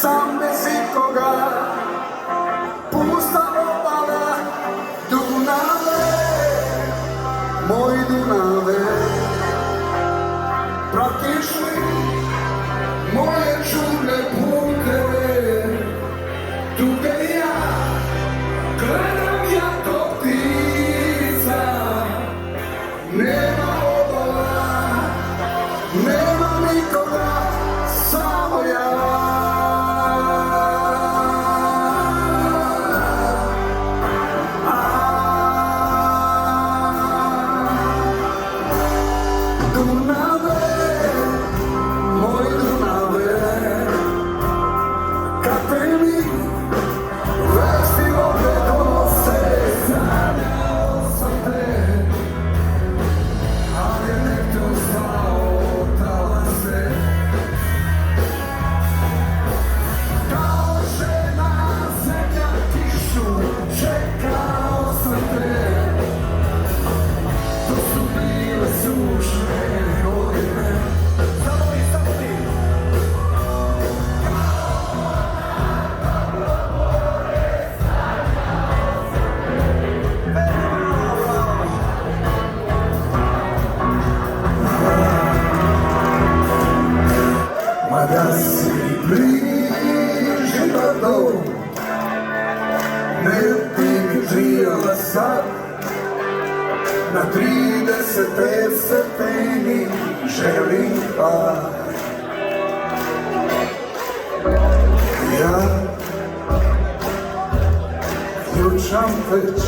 sam bez ikoga, pusta obala, Dunave, moj Dunave. Pratiš li moje čudne puteve, tu gde ja gledam jako ptica. Nema obala, nema nikoga, samo ja. Dunave, moj Dunave, kakve mi vesti ovdje donose, sanjao sam te, ali je nekto zvao talase. Kao žena zemlja kišu, čekao sam te, to su bile sušne godine. Zavoli sam ti. Mada si bliži do dom, ne bi mi žijela sad, na 30 stepeni želim pad. Ja ključam već,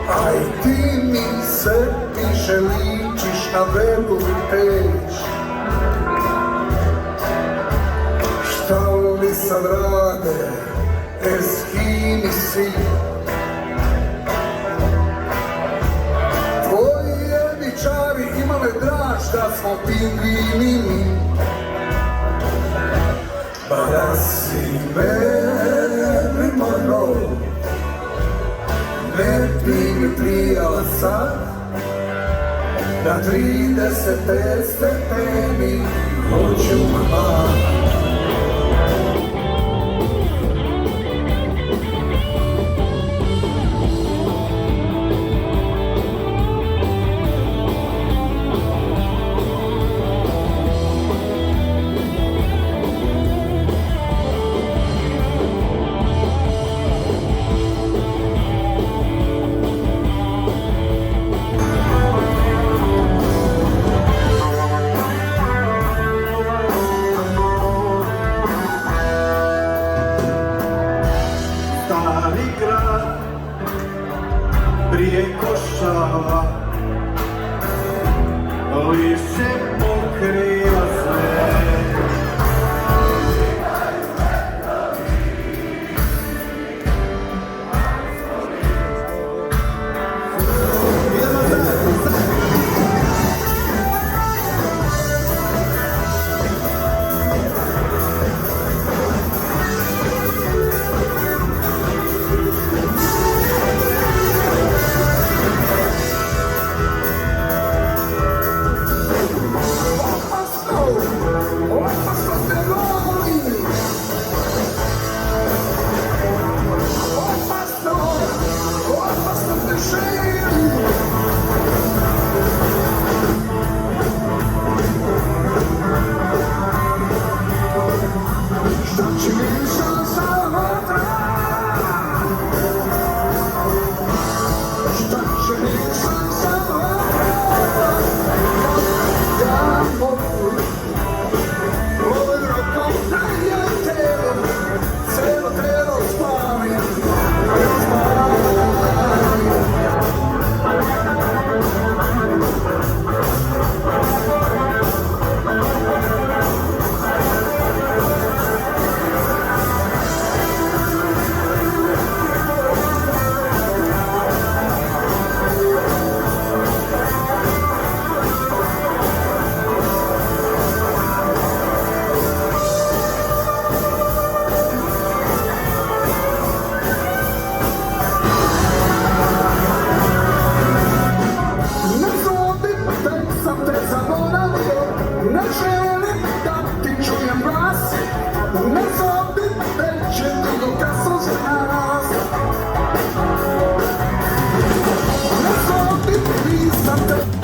a i ti mi se više ličiš na belu peć. Šta li sad rade eskini si? Tvoji jebičari imale draž da smo pingvini mi. Ba da si meni mono, ne bi mi prijala sad, na 30 stepeni hoću pad. nunca soñarás. No soy feliz ante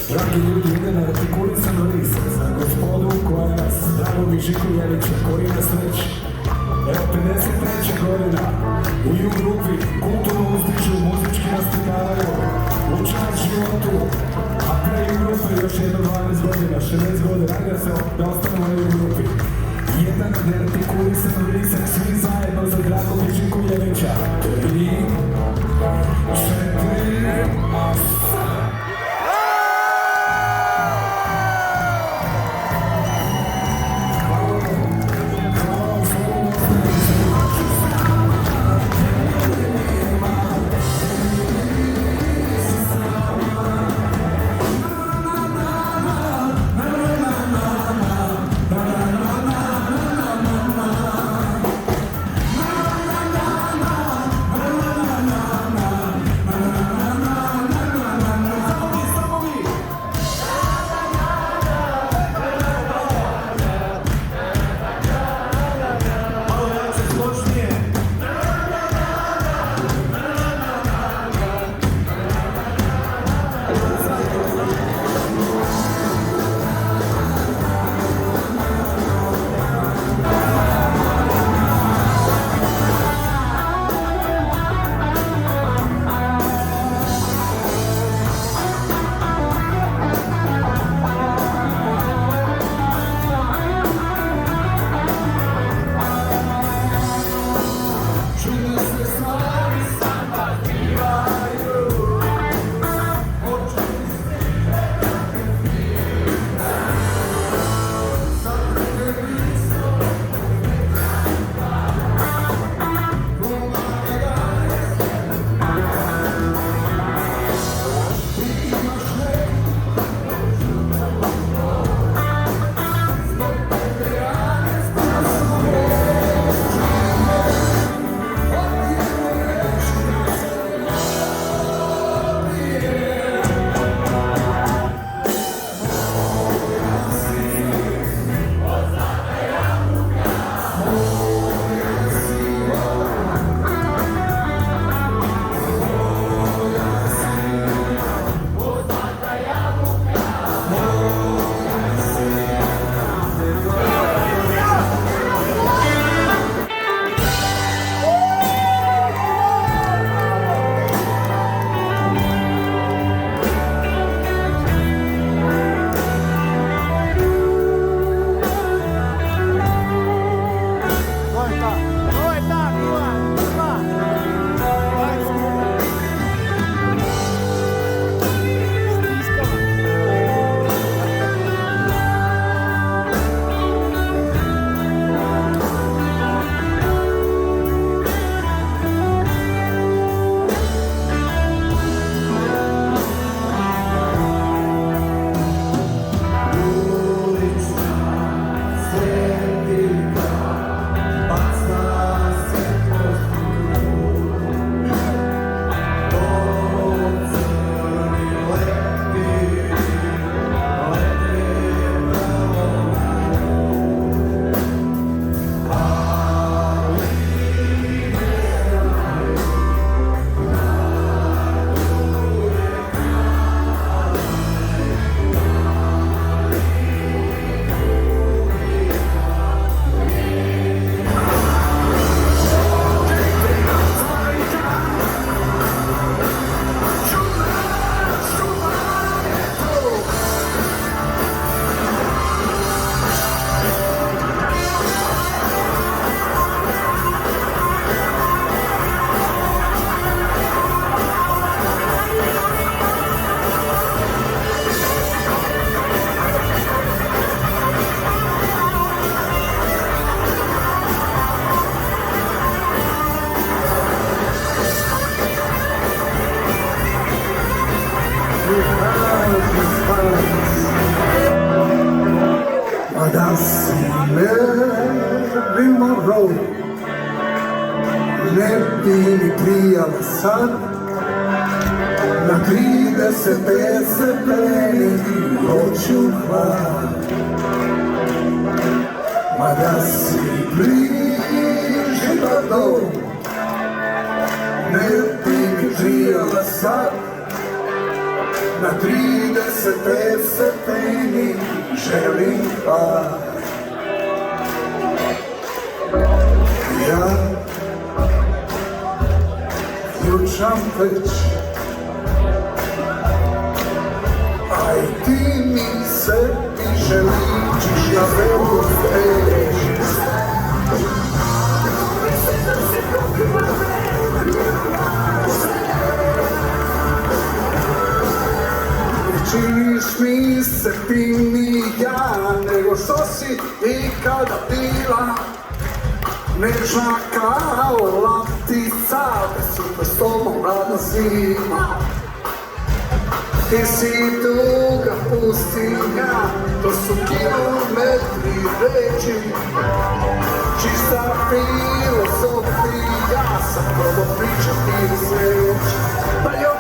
Dragi ljudi, ide na artikulisano lise za gospodu koja nas Dragomi Žikuljanića koji nas već evo 53. godina u U grupi kulturno uzdižu, muzički naspitavaju, uče nas životu, a pre U grupe još jedno 12 godina, 60 godina, ajde da ostanemo na U grupi. Jedan neartikulisan lisak, svi zajedno za Dragomi Žikuljanića. 3, 4, bi mi prijala sad na 35 stepeni i hoću hlad. Ma da si bliži do dom, ne bi mi prijala sad na 35 stepeni želim hlad. Ja ključam već, a i ti mi se više ličiš na velu peć. Činiš mi se finija nego što si ikada bila, nežna kao latica, bez sutra s tobom radna zima. Ti si duga pustinja, to su kilometri reći, čista filozofija, sad probam pričati u sveći.